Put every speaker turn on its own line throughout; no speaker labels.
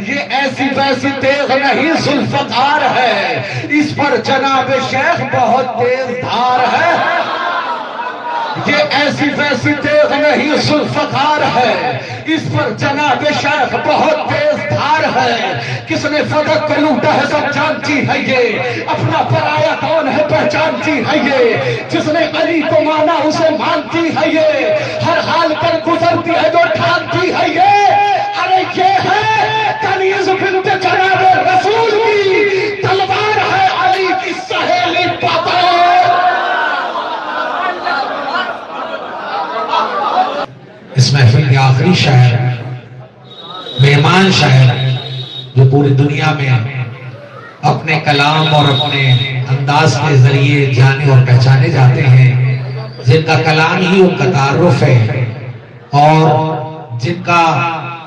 ये ऐसी वैसी तेज नहीं जुल्फकार है, इस पर जनाब शेख बहुत तेज धार है। ये ऐसी वैसी तेज नहीं जुल्फकार है, इस पर जनाब शेख बहुत तेज धार है। किसने फदक को लूटा है सब जानती है ये, अपना पराया कौन है पहचानती है ये। जिसने अली को माना उसे मानती है ये, हर हाल पर गुजरती है जो ठानती है ये। अरे ये है तमीज़ बिन्त जनाब रसूल की, तलवार है अली की सहेली पाता। इस महफिल के आखिरी शायर, मेहमान शायर जो पूरी दुनिया में अपने कलाम और अपने अंदाज के जरिए जाने और पहचाने जाते हैं, जिनका कलाम ही उनका तारुफ है और जिनका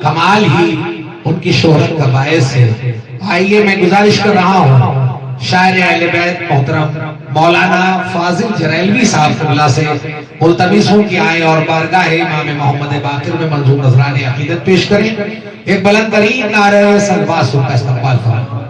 कमाल ही उनकी शोहरत का बायस है। आइए मैं गुजारिश कर रहा हूँ शायर अहले बैत मोहतरम मौलाना फाजिल जरैलवी साहब से मुल्तमिस हूं कि आए और बारगाह इमाम मोहम्मद बाकिर में मंजूर नजराने अकीदत पेश करें। एक बुलंद तरीन नारे सलवात का इस्तकबाल फरमाएं।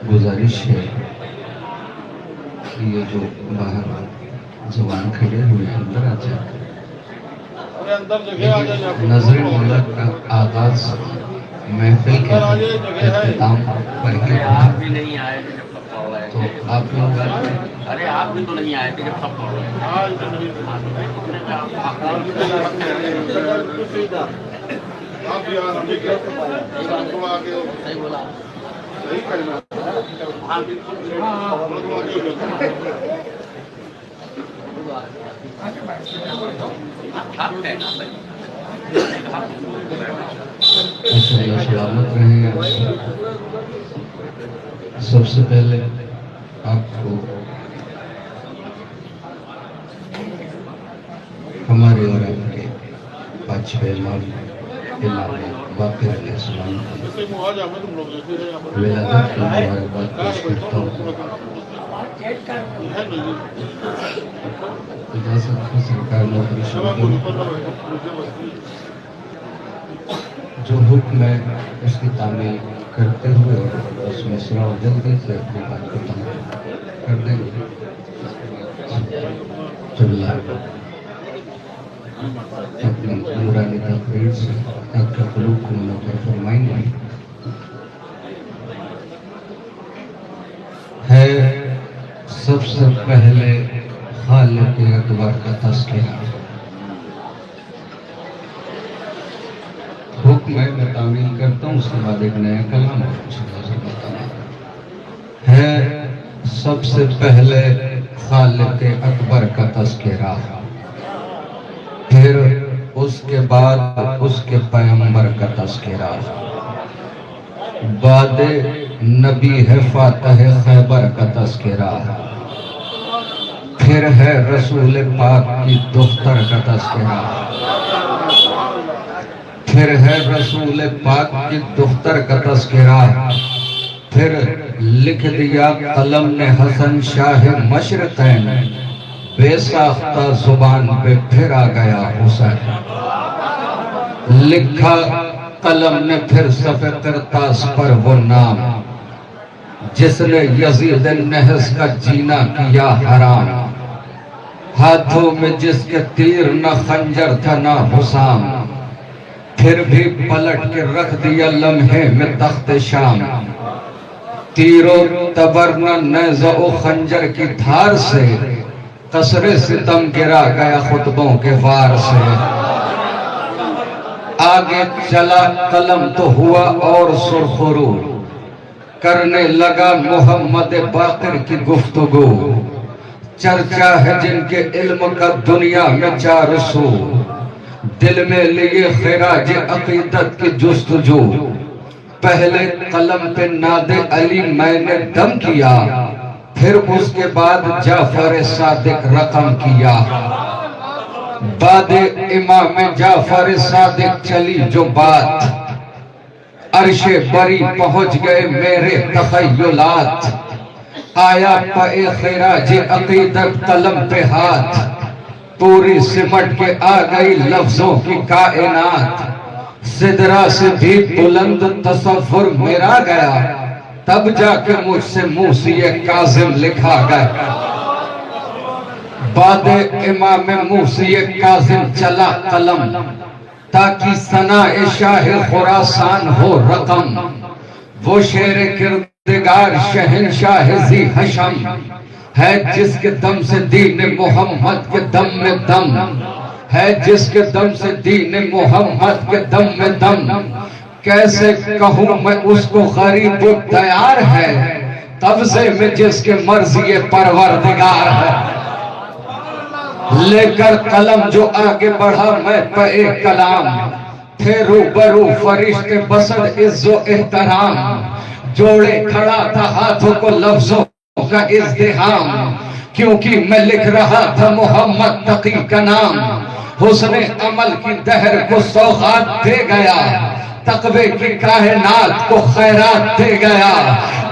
गुजारिश है कि ये जो बाहर जवान खड़े हुए अंदर आ जाए। नजर मुल्क का आगाज महफिल के इख्तिताम पर ही
आप भी नहीं आए
तो आप लोग,
अरे आप भी तो नहीं आए थे जब सब सही बोला। हाँ बिल्कुल
सलामत रहे। सबसे पहले आपको हमारे और आपके पांचवें इमाम बाकिर अलैहिस्सलाम विलादत की मुबारकबाद पेश करता हूँ। इजाजत है सरकार नौकरी शुरू जो हुक्म है उसकी तामील करते हुए और उसमें सुना जल्दी से अपनी बात को तमाम कर देंगे। अपनी नूरानी तकरीर से आपके क़ुलूब को मुनव्वर फरमाएंगे। है सबसे पहले खालिक अकबर का तज़किरा। हुक्म मैं तामील करता हूँ, उसके बाद एक नया कलाम है। सबसे पहले खालिक अकबर का तज़किरा, फिर उसके बाद उसके पैगंबर का तज़किरा, बाद नबी है फातह खैबर का तज़किरा, फिर है रसूल पाक की दुख्तर का तज़किरा, फिर है रसूल पाक की दुख्तर का तज़किरा, फिर लिख दिया कलम ने हसन शाह मशरक़ैन, बेसाख्ता जुबान पे फिर आ गया हुसैन। लिखा कलम ने फिर सफ़े करतास पर वो नाम, जिसने यजीद नहस का जीना किया हराम। हाथों में जिसके तीर न खंजर था न हुसाम, फिर भी पलट के रख दिया लम्हे में तख्त शाम। तीरो तबर न नेज़ो खंजर की धार से, कसरे सितम गिरा गया खुतबों के वार से। आगे चला कलम तो हुआ और सुरखरू, करने लगा मोहम्मद बाकिर की गुफ्तगू। चर्चा है जिनके इल्म का दुनिया में चार सू, दिल में लिए खिराज अकीदत की जुस्तजू। पहले कलम पे नादे अली मैंने दम किया, फिर उसके बाद जाफर सादिक रकम किया। बाद इमाम जाफर सादिक चली जो बात, अर्शे बरी पहुंच गए मेरे तखय्युलात। आया पे खिराज अकीदत कलम पे हाथ, पूरी सिमट के आ गई लफ्जों की कायनात। सिदरा से भी बुलंद तसव्वुर मेरा गया, तब जाके मुझसे मूसी काजिम लिखा गया। बाद इमाम मूसी काजिम चला कलम, ताकि सना शाह खुरासान हो रकम। वो शेर किरदगार शहनशाह जी हशम है, जिसके दम से दीन मोहम्मद के दम में दम है, जिसके दम से दीन मोहम्मद के दम में दम। कैसे कहूँ मैं उसको गरीब तैयार है, कब्जे में जिसके मर्जी परवरदिगार है। लेकर कलम जो आगे बढ़ा मैं पे कलाम, थे रूबरू फरिश्ते बसर इज्जो एहतराम। जोड़े खड़ा था हाथों को लफ्जों का इज़्दिहाम, क्योंकि मैं लिख रहा था मोहम्मद तकी का नाम। हुस्ने अमल की दहर को सौगात दे गया, तकवे की कायनात को खैरात दे गया।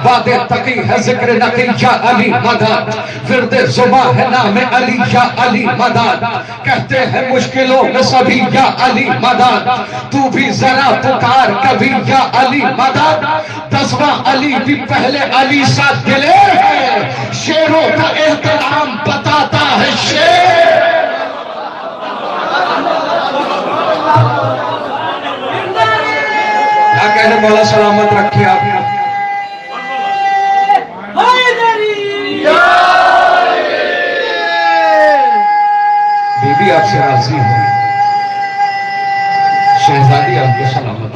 वादे तकी है जिक्र नकी या अली मदद, फिरदे जुबा है नाम अली या अली मदद। कहते हैं मुश्किलों में सभी या अली मदद, तू भी जरा पुकार कभी या अली मदद। 10वां अली भी पहले अली सा दिलेर है, शेरों का एहतराम बताता है शेर। क्या कहने मौला सलामत रखे आपको। बीबी आपसे राजी हो, शहजादी आपको सलामत।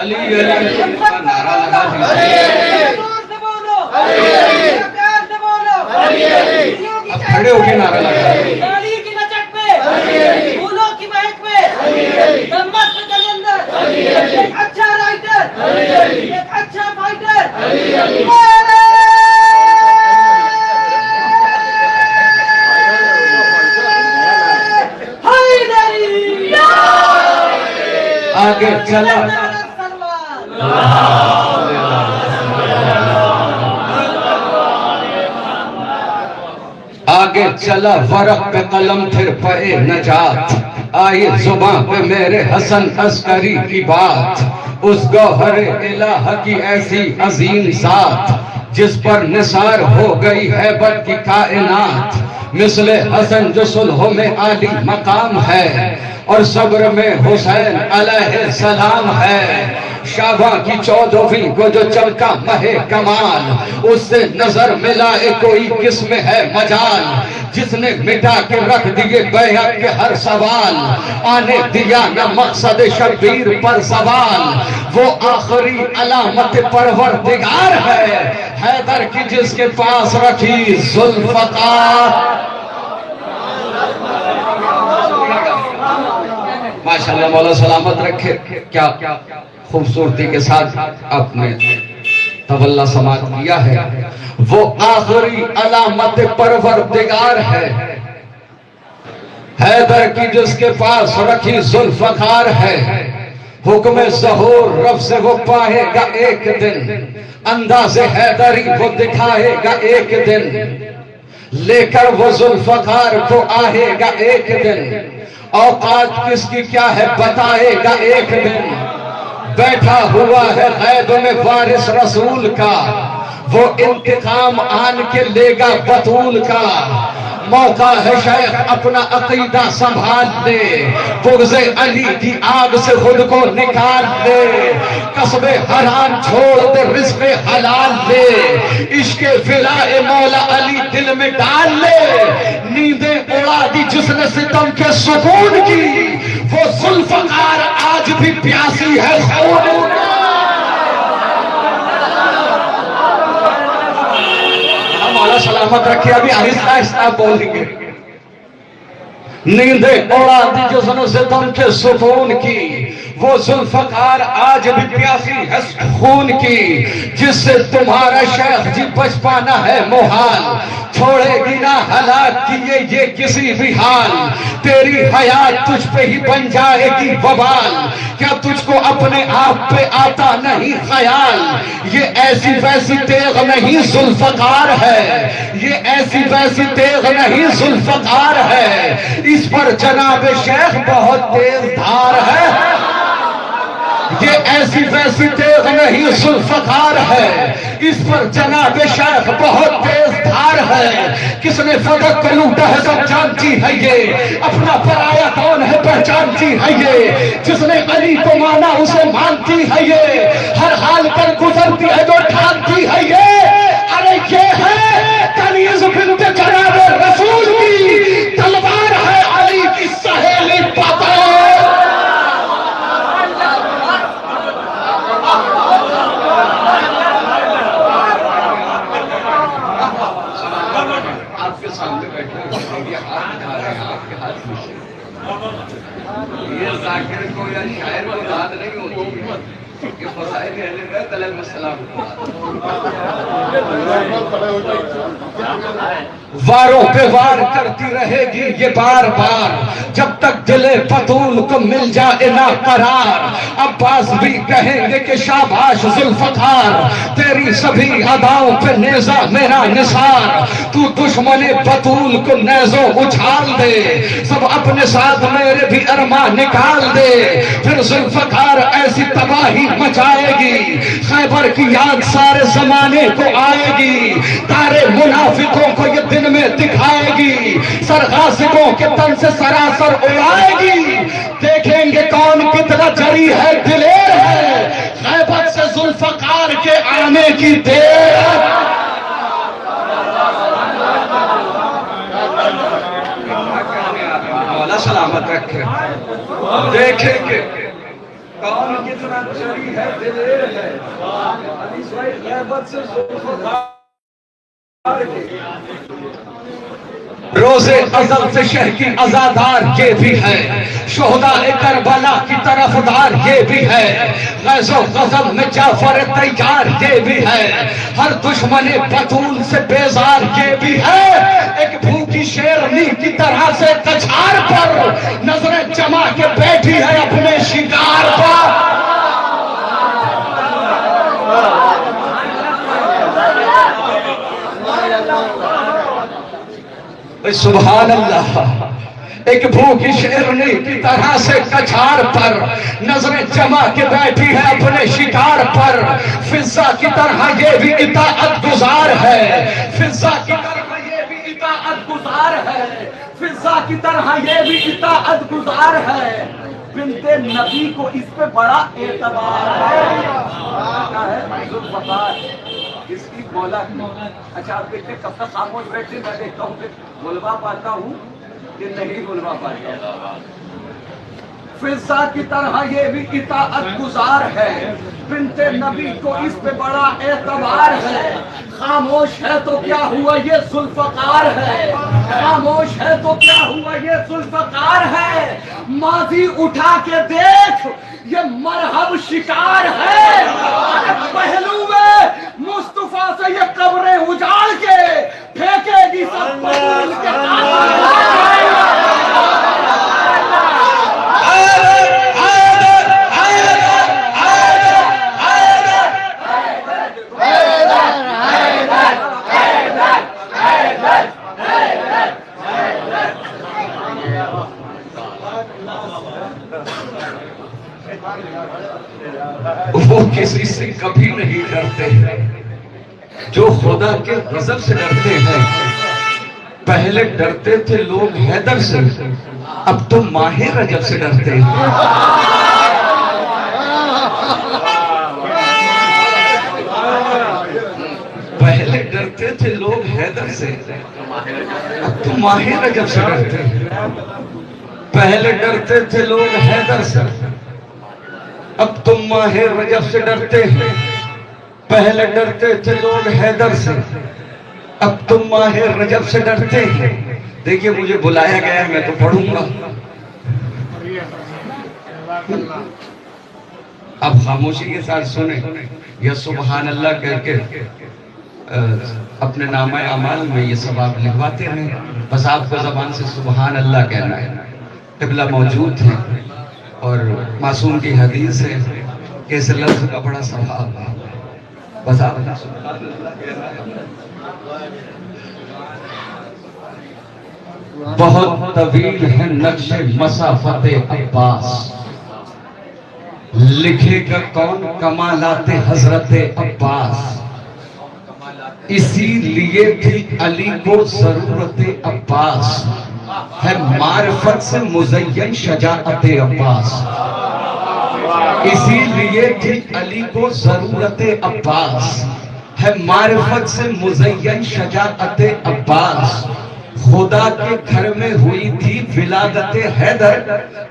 अली अली का नारा लगा दीजिए। अब खड़े होके नारा लगा दीजिए।
अच्छा राइटर, एक अच्छा फाइटर,
आगे चला आगे चला वरक पे कलम फिर पे नजात। आए जुबान पे मेरे हसन अस्करी की बात, उस गौहरे इलाह की ऐसी अजीम जात, जिस पर निसार हो गई हैबत की कायनात। मिसले हसन जो सुलह में आली मकाम है, और सब्र में हुसैन अलैहि सलाम है। शाबा की 14वीं को जो चमका महे कमाल, उससे नजर मिलाए कोई किस्म है मजाल। जिसने मिटा के रख दिए बैअत के हर सवाल, आने दिया न मकसद शबीर पर सवाल। वो आखिरी अलामत परवरदिगार है, हैदर की जिसके पास रखी जुल्फ़कार। माशाअल्लाह मौला सलामत रखे। क्या खूबसूरती के साथ आपने तवल्ला समात किया है। वो आखिरी अलामत परवरदिगार है, हैदर की जिसके पास रखी जुल्फ़कार है। हुक्म ज़हूर रब से वो पाएगा एक दिन, अंदाज़े हैदरी वो दिखाएगा एक दिन। लेकर वो जुल्फ़कार को आएगा एक दिन, औकात किसकी क्या है बताएगा एक दिन। बैठा हुआ है गैब में वारिस रसूल का, वो इंतकाम आन के लेगा बतूल का। मौका है शेख अपना अकीदा संभाल ले, बुग़्ज़े अली की आग से खुद को निकाल ले। कसबे हराम छोड़ दे रिज़्क़े हलाल ले, इश्क़े विलाए मौला अली दिल में डाल ले। नींदें उड़ा दी जिसने सितम के सुकून की, वो जुल्फ़कार आज भी प्यासी है खून। मौला सलामत रखे। अभी आहिस्ता आहिस्ता बोलेंगे। नींदें उड़ा दी जिसने सितम के सुकून की, वो जुल्फकार आज भी प्यासी है खून की, जिससे तुम्हारा शेख जी बच पाना है मुहाल, छोड़ेगी ना हलाक किए ये किसी भी हाल, तेरी हयात तुझ पे ही बन जाएगी वबाल, क्या तुझको अपने आप पे आता नहीं ख्याल, ये ऐसी वैसी तेग नहीं जुल्फकार है, ये ऐसी वैसी तेग नहीं जुल्फकार है, इस पर जनाब शेख बहुत तेज धार है, ये ऐसी वैसी तेज नहीं जुल्फकार है, इस पर जनाब शेख बहुत तेज धार है, किसने फदक को लूटा है सब जानती है ये, अपना पराया कौन है पहचानती है ये, जिसने अली को माना उसे मानती है ये, हर हाल पर गुजरती है जो ठानती है ये, अरे ये है तमीज बिन्त जनाब रसूल की, तलवार है अली की सहेली पापा। आपके सामने बैठे ये हाथ दिखा रहे हैं, आपके हाथ में ये जाकिर को या शायर को याद नहीं होती, ये मसाइल अहले अलैहिस्सलाम वारों पे वार करती रहेगी ये बार बार, जब तक दिले बतूल को मिल जाए ना करार, अब्बास भी कहेंगे कि शाबाश जुल्फकार, तेरी सभी अदाओं पे नेजा मेरा निसार, तू दुश्मने बतूल को नेजो उछाल दे, सब अपने साथ मेरे भी अरमा निकाल दे, फिर जुल्फकार ऐसी तबाही मचाएगी, खैबर की याद सारे जमाने को आएगी, तारे मुनाफिकों को ये दिन में दिखाएगी, सरगासिकों के तन से सरासर उड़ाएगी, देखेंगे कौन कितना जरी है दिलेर है, खैबर से जुल्फकार के आने की देर है। सलामत रखे, देखेंगे कौन कितना जरी है दिलेर है, रोजे अज़ल से शह की अज़ादार ये भी है, शोहदा करबला की तरफदार ये भी है, गज़ो गज़ल में जाफर तैयार ये भी है, हर दुश्मने बतूल से बेजार ये भी है, एक भूखी शेरनी की तरह से कछार पर नजरें जमा के बैठी है अपने शिकार पर। सुभान अल्लाह, एक भूखी शेरनी की तरह से कछार पर नजरें जमा के बैठी है अपने शिकार पर, फिजा की तरह ये भी इताअत गुजार है, फिजा की तरह ये भी इताअत गुजार है, फिजा की तरह ये भी इताअत गुजार है, बिनते नबी को इस पे बड़ा एतबार है, जुल्फकार इसकी मौला। अच्छा आप देखते कब तक खामोश बैठे, मैं देखता हूँ कि बुलवा पाता हूँ कि नहीं बुलवा पाता। फिजा की तरह ये भी इताअत गुजार है, बिनते नबी को इस पे बड़ा एतबार है, खामोश है तो क्या हुआ ये जुल्फकार है, खामोश है तो क्या हुआ ये जुल्फकार है, माजी उठा के देख ये मरहब शिकार है, पहलू में मुस्तफा से ये कब्रें उजाड़ के फेंकेगी सब बतूल के वो किसी से कभी नहीं डरते हैं, जो खुदा के गजब से डरते हैं। पहले डरते थे लोग हैदर से, अब तो माहे रजब से डरते हैं। पहले डरते थे लोग हैदर से, अब तो माहे रजब से डरते हैं। पहले डरते थे लोग हैदर से, अब तुम माहे रजब से डरते हैं। पहले डरते थे लोग हैदर से, अब तुम माहे रजब से डरते हैं। देखिए मुझे बुलाया गया है, मैं तो पढ़ूंगा। अब खामोशी के साथ सुने या सुबहान अल्लाह करके अपने नामा अमाल में ये सब आप लिखवाते रहें। बस आपको जबान से सुबहान अल्लाह कहना है। क़िबला मौजूद है और मासूम की हदीस है कि इस लफ्ज़ का बड़ा सवाब है। बस आप बहुत तवील है नक्शे मसाफते अब्बास, लिखेगा कौन कमालाते हजरते अब्बास। इसीलिए थी अली को जरूरते अब्बास, है मारिफत से मुज़य्यन शजाअते अब्बास। इसीलिए थी अली को जरूरते अब्बास, है मारिफत से मुज़य्यन शजाअते अब्बास। खुदा के घर में हुई थी विलादत हैदर,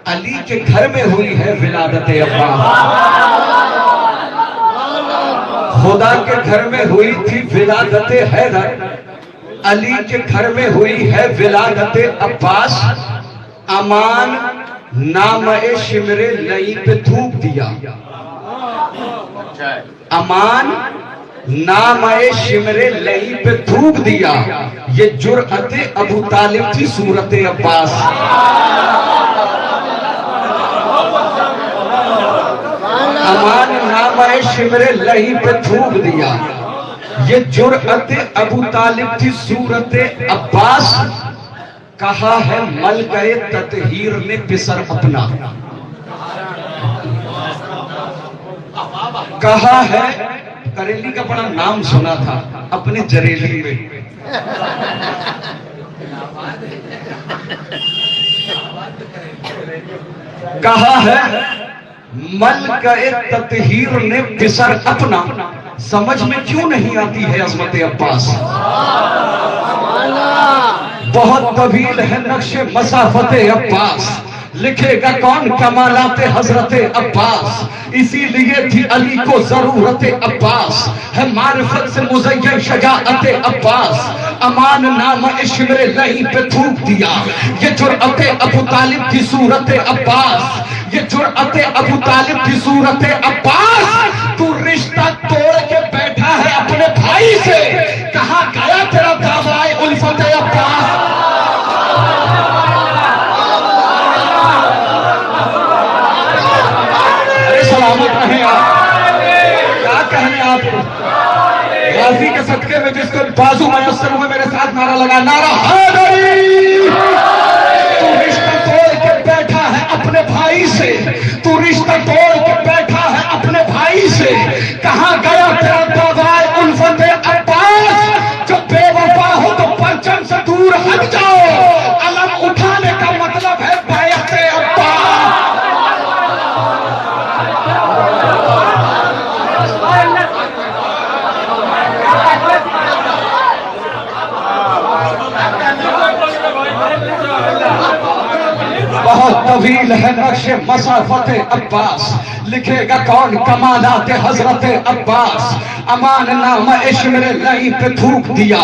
अली के घर में हुई है विलादत अब्बास। खुदा के घर में हुई थी विलादत हैदर, अली के घर में हुई है विलादत अब्बास। अमान नाम ए शिमरे लई पे थूक दिया, अमान नाम ए शिमरे लई पे थूक दिया। ये जुर्अते अबू तालिब की सूरत अब्बास। अमान नाम ए शिमरे लई पे थूक दिया, ये जुर्अते अबू तालिब की सूरत अब्बास। कहा है मल गए ततहीर ने पिसर अपना, कहा है करेली का बड़ा नाम सुना था अपने जरेली में। कहा है मल गए ततहीर ने पिसर अपना, समझ में क्यों नहीं आती है अज़मत अब्बास। बहुत तवील है नक्शे मसाफते अब्बास, लिखेगा कौन कमालाते हजरते अब्बास। इसीलिए थी अली को जरूरत अब्बास, है मारिफत से मुज़य्यन शजाअत अब्बास। अमान नाम इश्मरे लही पे थूक दिया, ये जुर्अते अबू तालिब की सूरत अब्बास। ये जुर्अते अबू तालिब की सूरत अब्बास। तू रिश्ता तोड़ के बैठा है अपने भाई से, कहां गया तेरा दावाए उल्फत अब्बास। सलामत रहे आप, क्या कहने आप। गाजी के सदके में जिसको बाजू मयसर हुए मेरे साथ नारा लगा, नारा हैदरी। तू रिश्ता तोड़ के बैठा है अपने भाई से, तू रिश्ता तोड़ के बैठा है अपने भाई से, कहां गया तेरा दावाए उल्फत अब्बास। जो बेवफा हो तो परचम से दूर हट जाओ, अलम उठाने का मतलब है बैअत अब्बास। बहुत तवील है नक्शे मसाफते अब्बास, लिखेगा कौन कमालात हजरत अब्बास। अमान नाम इश्मरे लई पे थूक दिया,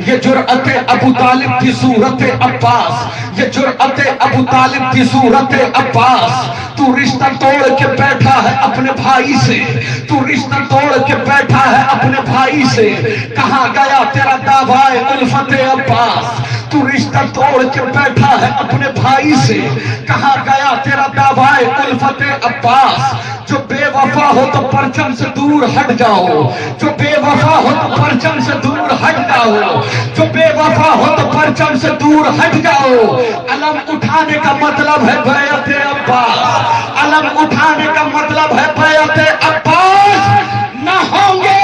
ये जुर्अते अबू तालिब की सूरत अब्बास। ये जुर्अते अबू तालिब की सूरत अब्बास। तू रिश्ता तोड़ के बैठा है अपने भाई से, तू रिश्ता तोड़ के बैठा है अपने भाई से, कहां गया तेरा दावाए उल्फत अब्बास। तू रिश्ता तोड़ के बैठा है अपने भाई से, कहां गया तेरा दावाए उल्फत अब्बास। जो बेवफा हो तो परचम से दूर हट जाओ, जो बेवफा हो तो परचम से दूर हट जाओ, जो बेवफा हो तो परचम से दूर हट जाओ। अलम उठाने का मतलब है बैअत अब्बास, अलम उठाने का मतलब है बैअत अब्बास। न होंगे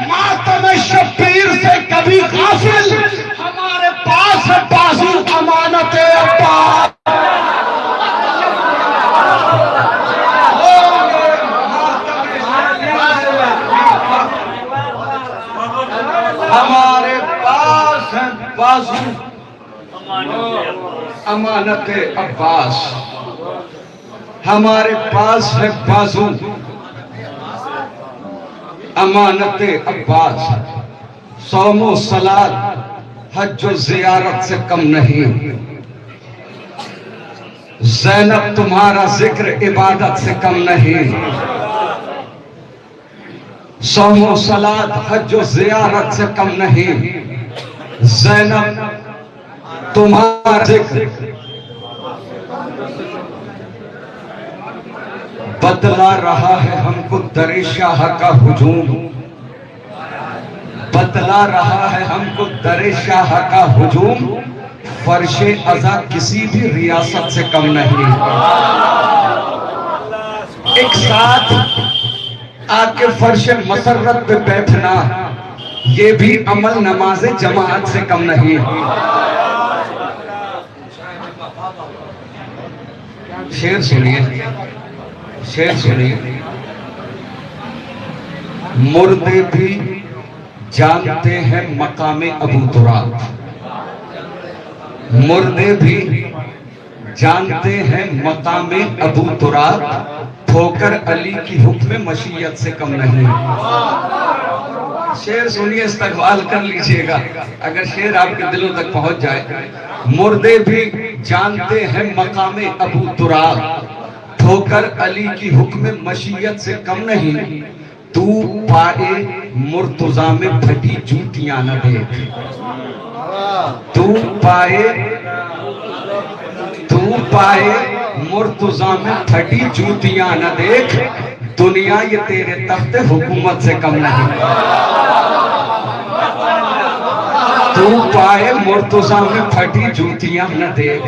मातम शब्बीर से कभी गाफिल, हमारे पास है बाजू अमानत अब्बास। हमारे पास है बाजू अमानत अब्बास, हमारे पास है बाजू अमानत अब्बास। सौमो सलात हज और जियारत से कम नहीं। ज़ैनब तुम्हारा जिक्र इबादत से कम नहीं। सौम सलात हज और जियारत से कम नहीं। ज़ैनब तुम्हारा जिक्र बदला रहा है हमको दरे शाह का हुजूम, बदला रहा है हमको दरे शाह का हुजूम। फर्शे अज़ा किसी भी रियासत से कम नहीं। एक साथ आके फर्शे मसरत पे बैठना ये भी अमल नमाज जमात से कम नहीं। शेर सुनिए, शेर सुनिए। मुर्दे भी जानते हैं मकामे अबू तुराब, मुर्दे भी जानते हैं मकामे अबू तुराब। ठोकर अली की हुक्म मशीयत से कम नहीं। शेर सुनिए, इस्तकबाल कर लीजिएगा अगर शेर आपके दिलों तक पहुंच जाए। मुर्दे भी जानते हैं मकामे अबू तुराब, ठोकर अली की हुक्म मशीयत से कम नहीं। तू पाए मुर्तजा में फटी जूतियां न देख, तू पाए मुर्तजा में फटी जूतियां न देख। दुनिया ये तेरे तख्त हुकूमत से कम नहीं। तू पाए मुर्तजा में फटी जूतियां न देख।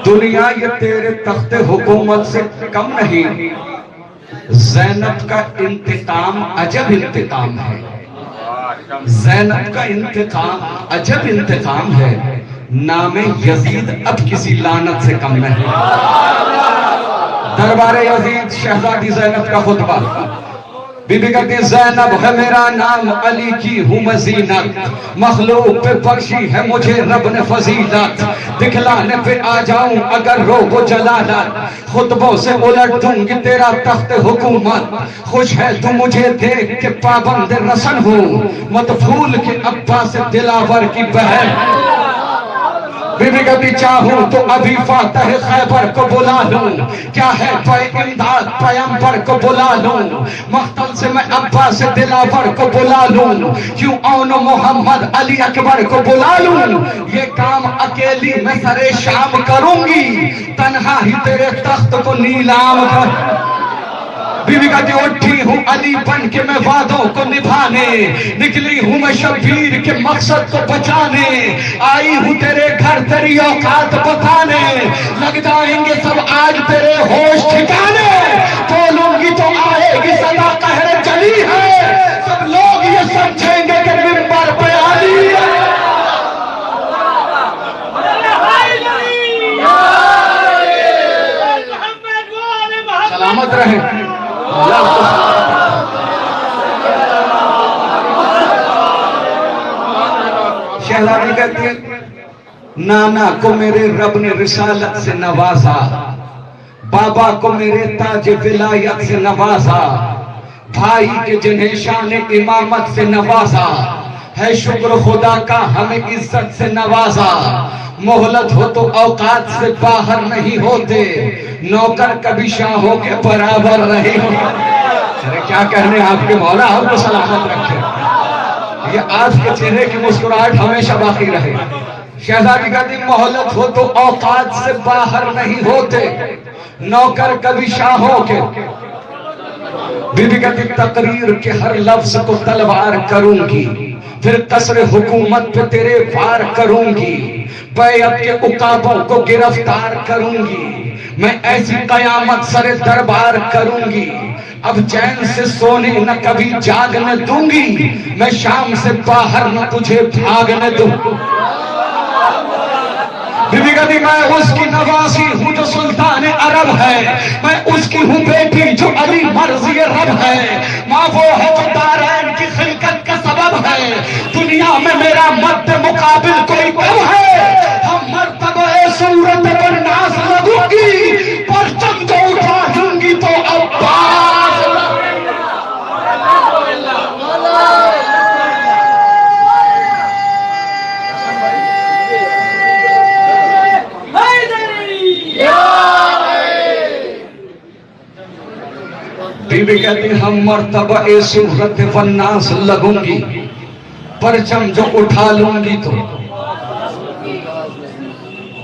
दुनिया ये तेरे तख्त हुकूमत से कम नहीं। ज़ैनब का इंतकाम अजब इंतकाम है, ज़ैनब का इंतकाम अजब इंतकाम है। नामे यजीद अब किसी लानत से कम नहीं। दरबारे यजीद शहजादी ज़ैनब का खुतबा। बीबी कहती ज़ैनब है मेरा नाम, अली की हूँ मज़ीनत, मखलूक पे बख्शी है मुझे रब ने फजीलत। दिखलाने पे आ जाऊं अगर रोबो जलालत, खुतबों से उलट दूंगी तेरा तख्त हुकूमत। खुश है तू मुझे देख के पाबंद रसन हूँ, मत भूल के अब्बा से दिलावर की बहन। बीबी कभी चाहूं तो अभी फातह खैबर को बुला लूं, क्या है इमदाद पैगंबर को बुला लूं। मख्तल से मैं अब्बा से दिलावर को बुला लूं, क्यों औनो मोहम्मद अली अकबर को बुला लूं। ये काम अकेली मैं सरे शाम करूंगी, तन्हा ही तेरे तख्त को नीलाम कर। बीवी कहती उठी हूँ अली बन के मैं वादों को निभाने, निकली हूँ मैं शबीर के मकसद को बचाने। आई हूँ तेरे घर तेरी औकात बताने, लग जाएंगे सब आज तेरे होश ठिकाने। बोलूंगी तो आएगी सदा कहर चली है, सब लोग ये समझेंगे कि मिंबर पे अली है। सलामत रहे। शहजादी कहती है नाना को मेरे रब ने रिसालत से नवाजा, बाबा को मेरे ताज विलायत से नवाजा, भाई के जिन्हें शान इमामत से नवाजा है। शुक्र खुदा का हमें इज्जत से नवाजा, मोहलत हो तो औकात से बाहर नहीं होते, नौकर कभी शाहों के बराबर नहीं होते। अरे क्या कहने आपके मौला, आपको सलामत रखे। ये आज के चेहरे की मुस्कुराहट हमेशा बाकी रहे। शहजादी कहती मोहलत हो तो औकात से बाहर नहीं होते, नौकर कभी शाहों के। बीबी कहती तकरीर के हर लफ्ज को तलवार करूंगी, फिर कसर हुकूमत पे तेरे वार करूंगी, बैअत के उकाबों को गिरफ्तार करूंगी, मैं ऐसी कयामत सरे दरबार करूंगी। अब चैन से सोने न कभी जागने दूंगी, मैं शाम से बाहर न तुझे भागने दूंगी। बीबी कहती मैं उसकी नवासी हूँ जो सुल्तान अरब है, मैं उसकी हूँ बेटी जो अली मर्जी रब है। माँ वो है जो दारैन की खिलकत का सबब है, दुनिया में मेरा मद्द मुकाबिल कोई कम है। हम मर्तबा सूरत पर नाज लगूंगी, परचम जो उठा दूंगी तो अब्बास। बीबी कहती हम मर्तबा ए सूरत वन्नास लगूंगी, परचम जो उठा लूंगी तो।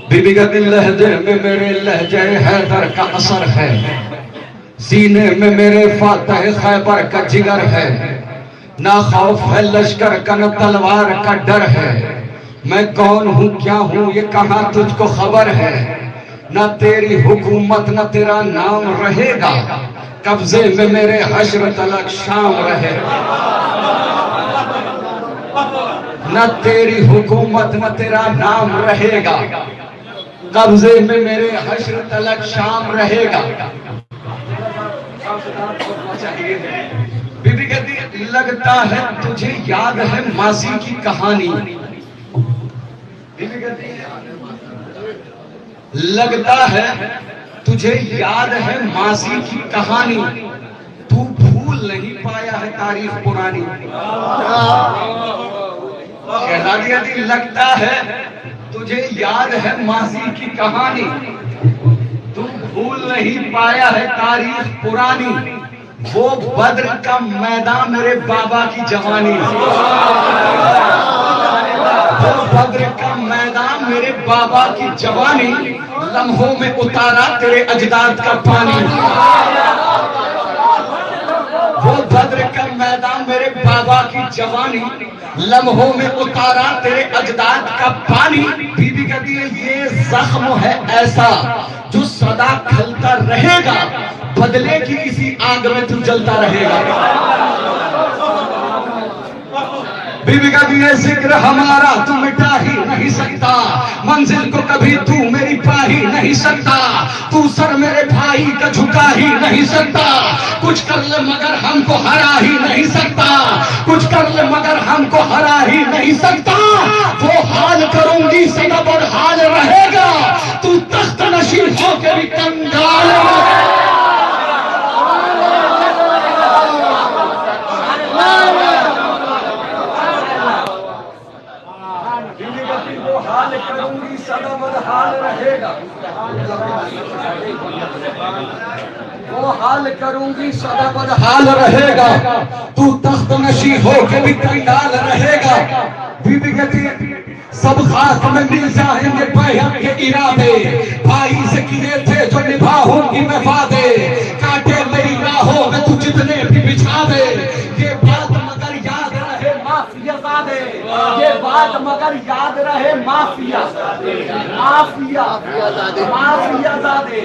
बीबी कहती लहजे में मेरे लहजे हैदर का असर है, सीने में मेरे फातह खैबर का जिगर है, ना खौफ है लश्कर का न तलवार का डर है। मैं कौन हूँ क्या हूँ ये कहाँ तुझको खबर है, न तेरी हुकूमत न तेरा नाम रहेगा, कब्जे में मेरे हश्र तलक शाम रहेगा। न तेरी हुकूमत न तेरा नाम रहेगा, कब्जे में मेरे हश्र तलक शाम रहेगा। बीबी कहती लगता है तुझे याद है मासी की कहानी। बीबी कहती लगता है तुझे याद है मासी की कहानी, तू भूल नहीं पाया है तारीफ पुरानी। शहजादी कहती लगता है तुझे याद है मासी की कहानी, तू भूल नहीं पाया है तारीख पुरानी। वो बद्र का मैदान मेरे बाबा की जवानी, वो बद्र का मैदान मेरे बाबा की जवानी, लम्हों में उतारा तेरे अजदाद का पानी। वो बद्र का मैदान मेरे बाबा की जवानी, लम्हों में उतारा तेरे अजदाद का पानी। बीबी कहती है ये जख्म है ऐसा जो सदा खलता रहेगा, बदले की इसी आग में तू जलता रहेगा। बीबी का भी जिक्र हमारा तू मिटा ही नहीं सकता, मंजिल को कभी तू मेरी पा ही नहीं सकता, तू सर मेरे भाई का झुका ही नहीं सकता। कुछ कर ले मगर हमको हरा ही नहीं सकता, कुछ कर ले मगर हमको हरा ही नहीं सकता। वो हाल करूंगी सदा बदहाल रहेगा, तू तख्त नशीन होके भी कंगाल। हाल करूंगी सदा बदहाल रहेगा, वो हाल करूंगी सदा बदहाल रहेगा, तू तख्त नशी हो के भी कंगाल रहेगा। बीबी कहती है सब खाक में मिल जाएंगे बैहक के इरादे, भाई से किए थे जो निभाऊंगी मैं वादे, काटे मेरी राहों में तू जितने भी बिछा दे। ये बात मगर याद रहे माफिया ज़ादे, ये बात मगर याद रहे माफिया माफिया माफिया ज़ादे।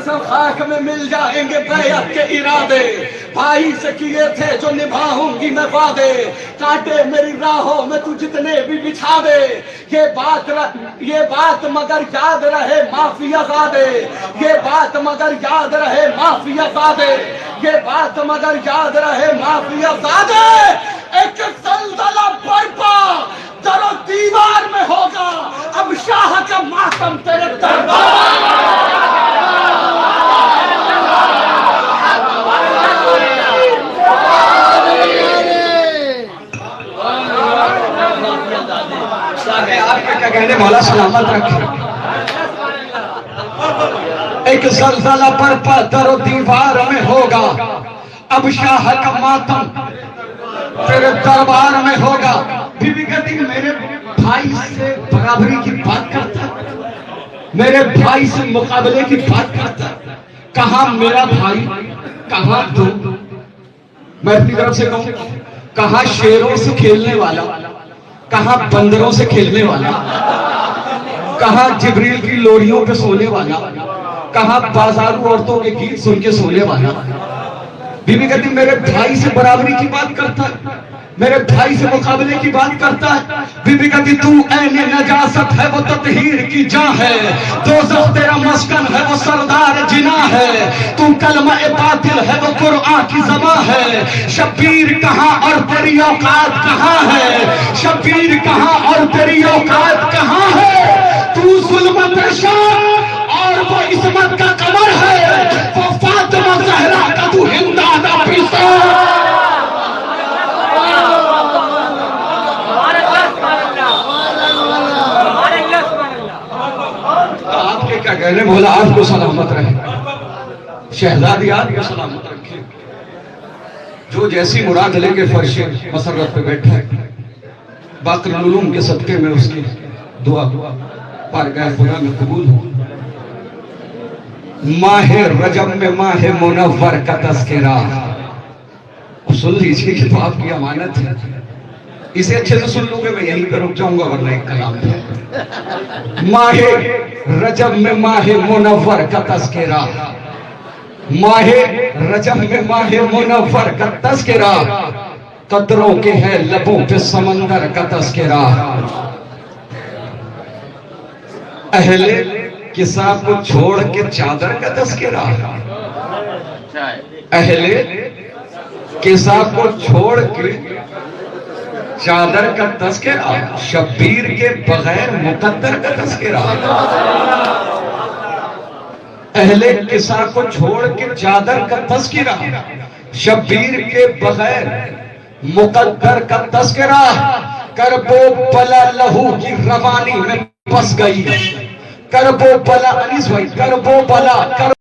सब खाक में मिल जाएंगे बैत के इरादे, भाई से किए थे जो निभाऊंगी मैं वादे, कांटे मेरी राहों में तू जितने भी बिछा दे। ये बात मगर याद रहे माफिया ज़ादे, ये बात मगर याद रहे माफिया ज़ादे, ये बात मगर याद रहे माफिया ज़ादे। एक जलजला बरपा दरो दीवार में होगा, अब शाह का मातम तेरे दरबार। आपके क्या कहने मौला सलामत रखे। एक जलजला बरपा दरो दीवार में होगा, अब शाह का मातम तेरे दरबार में होगा। बीबी कहती मेरे भाई से बराबरी की बात करता, मेरे भाई से मुकाबले की बात करता, कहां मेरा भाई कहां तू। मैं अपनी तरफ से कहूं, कहां शेरों से खेलने वाला, कहां बंदरों से खेलने वाला, कहां जिब्रील की लोरियों पे सोने वाला, कहां बाजारू औरतों के गीत सुन के सोने वाला। बीबी कहती मेरे भाई से बराबरी की बात करता है, मेरे भाई से मुकाबले की बात करता है। बीबी कहती तू ऐने नजासत है वो ततहीर की जान है, दोज़ख तेरा मस्कन है वो सरदार जिना है, तू कलमा ए बातिल है वो कुरआन की ज़बान है। शब्बीर कहाँ और तेरी औकात कहाँ है, शब्बीर कहाँ और तेरी औकात कहाँ है। तू जुल्मत शाह और वो इस्मत का कमर है, वो फातिमा ज़हरा का तू हिंदा दा पिसा। मैंने बोला आपको सलामत रहे, शहजादी आपको सलामत रखे। जो जैसी मुराद लेके फर्श मसरत पे बैठा है, बाक़िल उलूम के सदक़े में उसकी दुआ बारगाह खुदा में कबूल हो। माहे रजब में माहे मुनव्वर का तज़किरा, सुन लीजिए कि तो आपकी अमानत है, इसे अच्छे से सुन लोगे, मैं यहीं पर रुक जाऊंगा वरना एक कलाम है। माहे रजब में माहे मुनव्वर का तज़किरा, माहे रजब में माहे मुनव्वर का तज़किरा, कदरों के है लबों पे समंदर का तज़किरा। अहले किसा को छोड़ के चादर का तज़किरा,
अच्छा है।
अहले किसा को छोड़ के चादर का तज़किरा, शब्बीर के बगैर मुकद्दर का तज़किरा। अहले किसा को छोड़ के चादर का तज़किरा, शब्बीर के बगैर मुकद्दर का तज़किरा। करबो बला लहू की रवानी में बस गई, करबो बला अनीस भाई, करबो बला कर